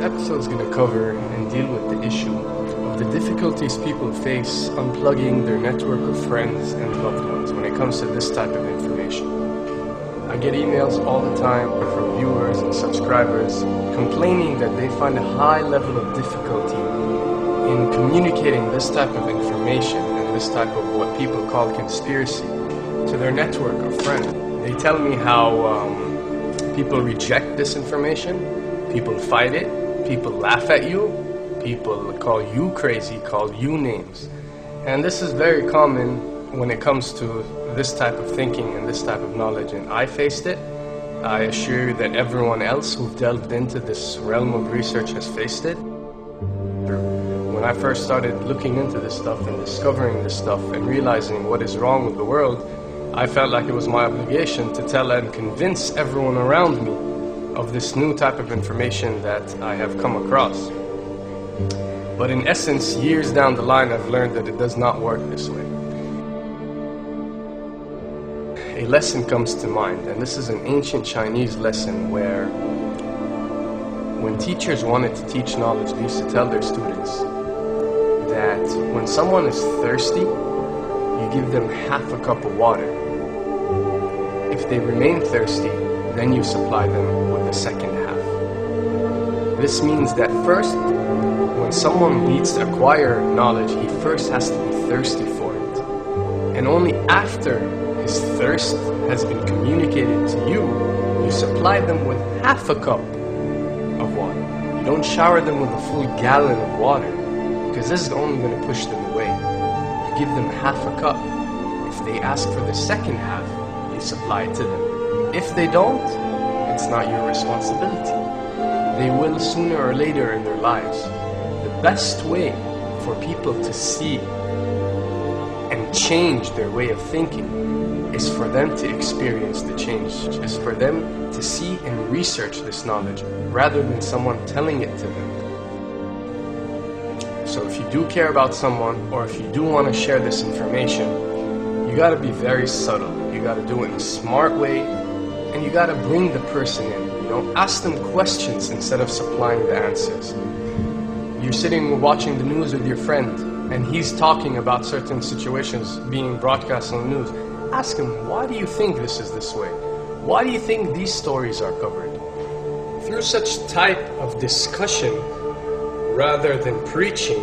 episode is going to cover and deal with the issue of the difficulties people face unplugging their network of friends and loved ones when it comes to this type of information. I get emails all the time from viewers and subscribers complaining that they find a high level of difficulty in communicating this type of information and this type of what people call conspiracy to their network of friends. They tell me how people reject this information. People fight it, people laugh at you, people call you crazy, call you names. And this is very common when it comes to this type of thinking and this type of knowledge, and I faced it. I assure you that everyone else who've delved into this realm of research has faced it. When I first started looking into this stuff and discovering this stuff and realizing what is wrong with the world, I felt like it was my obligation to tell and convince everyone around me of this new type of information that I have come across. But in essence, years down the line, I've learned that it does not work this way. A lesson comes to mind, and this is an ancient Chinese lesson where when teachers wanted to teach knowledge, they used to tell their students that when someone is thirsty, you give them half a cup of water. If they remain thirsty, then you supply them with the second half. This means that first, when someone needs to acquire knowledge, he first has to be thirsty for it. And only after his thirst has been communicated to you, you supply them with half a cup of water. You don't shower them with a full gallon of water, because this is only going to push them away. You give them half a cup. If they ask for the second half, you supply it to them. If they don't, it's not your responsibility. They will sooner or later in their lives. The best way for people to see and change their way of thinking is for them to experience the change, is for them to see and research this knowledge rather than someone telling it to them. So if you do care about someone, or if you do want to share this information, you got to be very subtle. You got to do it in a smart way, and you got to bring the person in. You know, ask them questions instead of supplying the answers. You're sitting watching the news with your friend, and he's talking about certain situations being broadcast on the news. Ask him, why do you think this is this way? Why do you think these stories are covered? Through such type of discussion, rather than preaching,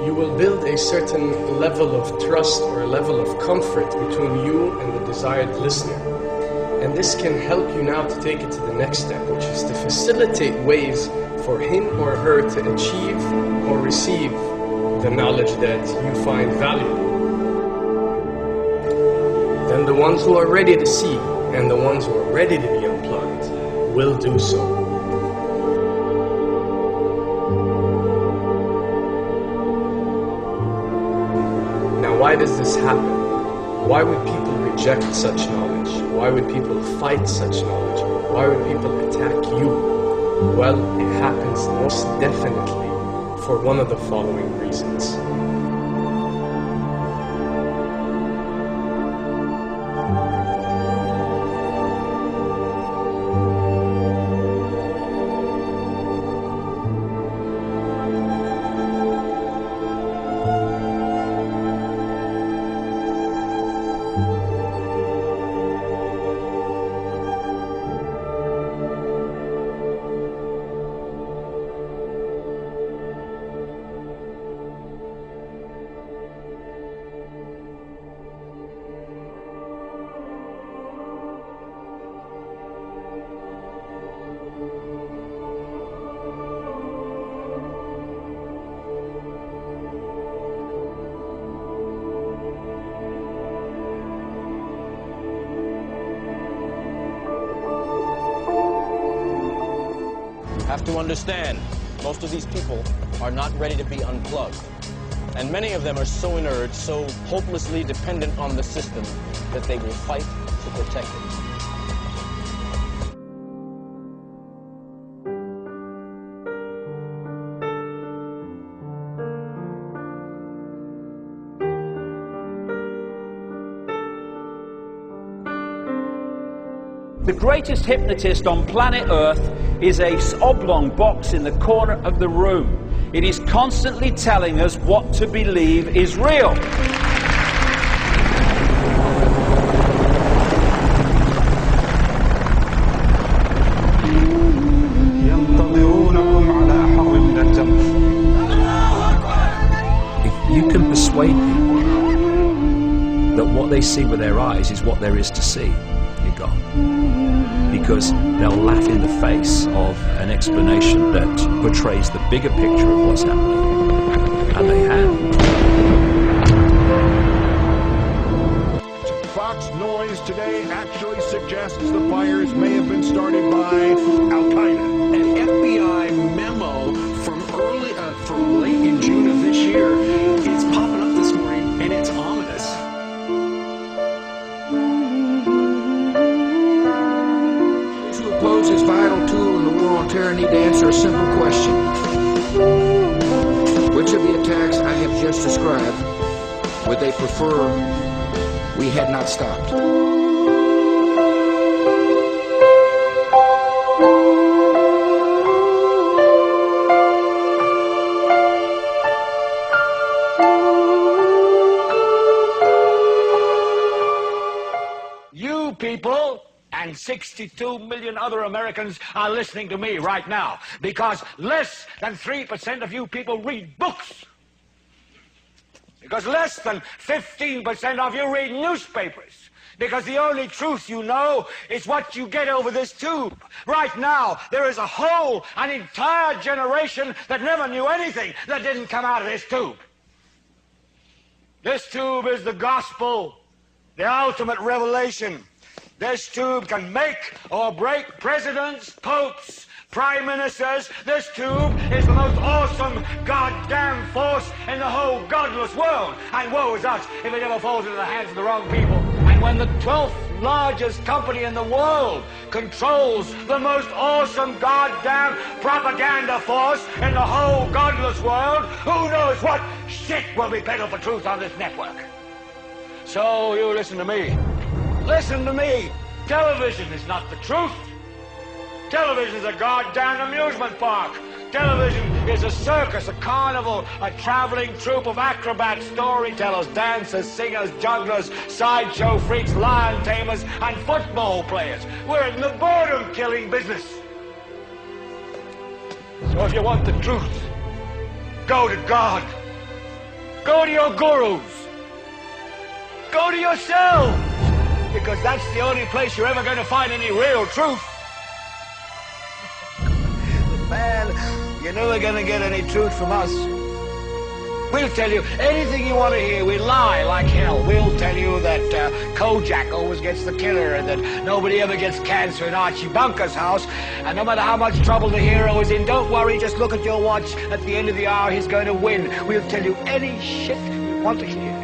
you will build a certain level of trust or a level of comfort between you and the desired listener. And this can help you now to take it to the next step, which is to facilitate ways for him or her to achieve or receive the knowledge that you find valuable. Then the ones who are ready to see and the ones who are ready to be unplugged will do so. Why does this happen? Why would people reject such knowledge? Why would people fight such knowledge? Why would people attack you? Well, it happens most definitely for one of the following reasons. Have to understand, most of these people are not ready to be unplugged. And many of them are so inert, so hopelessly dependent on the system, that they will fight to protect it. The greatest hypnotist on planet Earth is an oblong box in the corner of the room. It is constantly telling us what to believe is real. If you can persuade people that what they see with their eyes is what there is to see, you're gone. Because they'll laugh in the face of an explanation that portrays the bigger picture of what's happening. And they have. Fox noise today actually suggests the fires may have been started by Al-Qaeda. An FBI memo from late in June of this year, it's popping up this morning, and it's ominous. Those who oppose this vital tool in the war on terror need to answer a simple question. Which of the attacks I have just described would they prefer we had not stopped? You people and 62 million other Americans are listening to me right now because less than 3% of you people read books. Because less than 15% of you read newspapers. Because the only truth you know is what you get over this tube. Right now, there is an entire generation that never knew anything that didn't come out of this tube. This tube is the gospel, the ultimate revelation. This tube can make or break presidents, popes, prime ministers. This tube is the most awesome goddamn force in the whole godless world. And woe is us if it ever falls into the hands of the wrong people. And when the 12th largest company in the world controls the most awesome goddamn propaganda force in the whole godless world, who knows what shit will be peddled for truth on this network. So you listen to me. Listen to me. Television is not the truth. Television is a goddamn amusement park. Television is a circus, a carnival, a traveling troupe of acrobats, storytellers, dancers, singers, jugglers, sideshow freaks, lion tamers, and football players. We're in the boredom-killing business. So if you want the truth, go to God. Go to your gurus. Go to yourself. Because that's the only place you're ever going to find any real truth. Man, you're never going to get any truth from us. We'll tell you anything you want to hear. We lie like hell. We'll tell you that Kojak always gets the killer and that nobody ever gets cancer in Archie Bunker's house. And no matter how much trouble the hero is in, don't worry, just look at your watch. At the end of the hour, he's going to win. We'll tell you any shit you want to hear.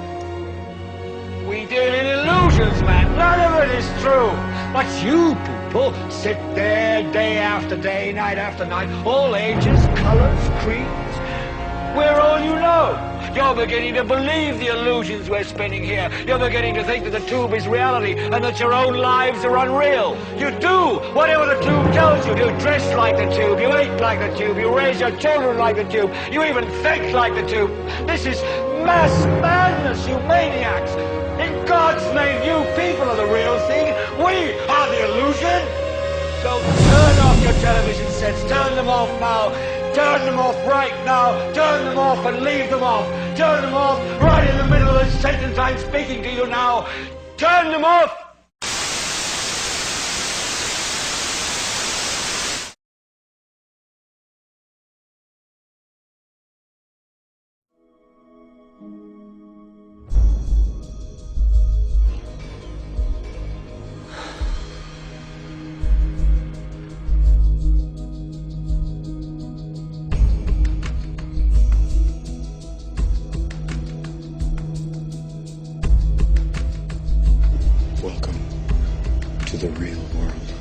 We deal in illusions, man. None of it is true. But you people sit there day after day, night after night, all ages, colors, creeds. We're all you know. You're beginning to believe the illusions we're spinning here. You're beginning to think that the tube is reality and that your own lives are unreal. You do whatever the tube tells you. You dress like the tube. You eat like the tube. You raise your children like the tube. You even think like the tube. This is mass madness, you maniacs. In God's name, you people are the real thing. We are the illusion. So turn off your television sets. Turn them off now. Turn them off right now. Turn them off and leave them off. Turn them off right in the middle of the sentence I'm speaking to you now. Turn them off. Welcome to the real world.